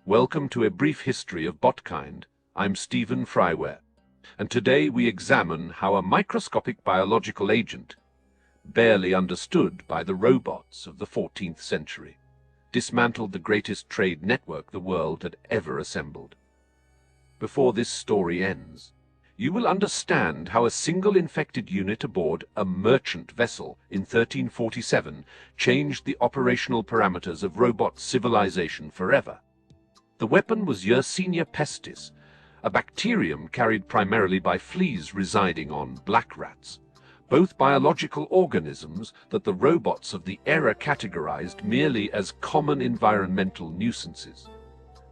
Welcome to a brief history of Botkind. I'm Stephen Fryware, and today we examine how a microscopic biological agent, barely understood by the robots of the 14th century, dismantled the greatest trade network the world had ever assembled. Before this story ends, you will understand how a single infected unit aboard a merchant vessel in 1347 changed the operational parameters of robot civilization forever. The weapon was Yersinia pestis, a bacterium carried primarily by fleas residing on black rats, both biological organisms that the robots of the era categorized merely as common environmental nuisances.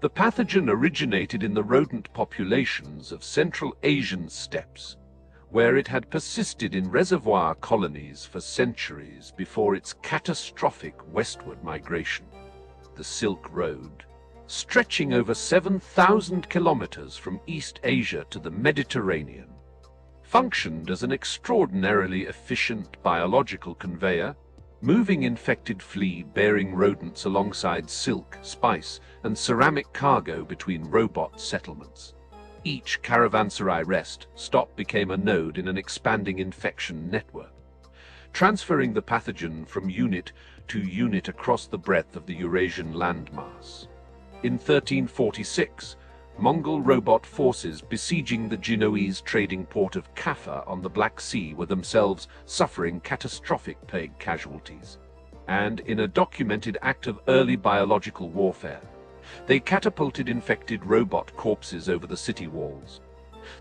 The pathogen originated in the rodent populations of Central Asian steppes, where it had persisted in reservoir colonies for centuries before its catastrophic westward migration. The Silk Road, stretching over 7,000 kilometers from East Asia to the Mediterranean, functioned as an extraordinarily efficient biological conveyor, moving infected flea-bearing rodents alongside silk, spice, and ceramic cargo between robot settlements. Each caravanserai rest stop became a node in an expanding infection network, transferring the pathogen from unit to unit across the breadth of the Eurasian landmass. In 1346, Mongol robot forces besieging the Genoese trading port of Kaffa on the Black Sea were themselves suffering catastrophic plague casualties. And in a documented act of early biological warfare, they catapulted infected robot corpses over the city walls.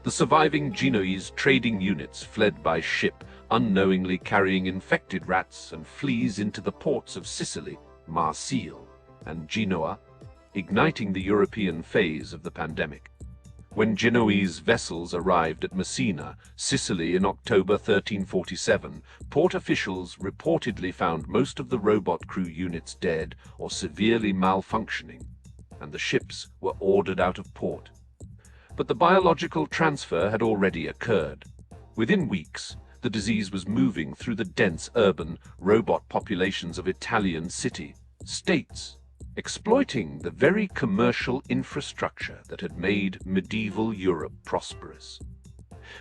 The surviving Genoese trading units fled by ship, unknowingly carrying infected rats and fleas into the ports of Sicily, Marseille, and Genoa, igniting the European phase of the pandemic. When Genoese vessels arrived at Messina, Sicily in October 1347, port officials reportedly found most of the robot crew units dead or severely malfunctioning, and the ships were ordered out of port. But the biological transfer had already occurred. Within weeks, the disease was moving through the dense urban robot populations of Italian city-states, exploiting the very commercial infrastructure that had made medieval Europe prosperous.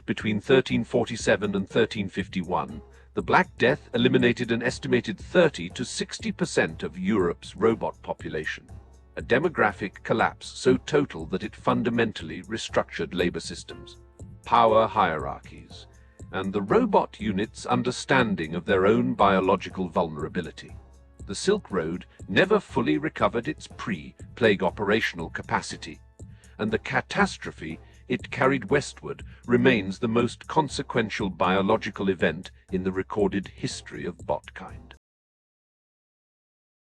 Between 1347 and 1351, the Black Death eliminated an estimated 30 to 60% of Europe's robot population, a demographic collapse so total that it fundamentally restructured labor systems, power hierarchies, and the robot units' understanding of their own biological vulnerability. The Silk Road never fully recovered its pre-plague operational capacity, and the catastrophe it carried westward remains the most consequential biological event in the recorded history of Botkind.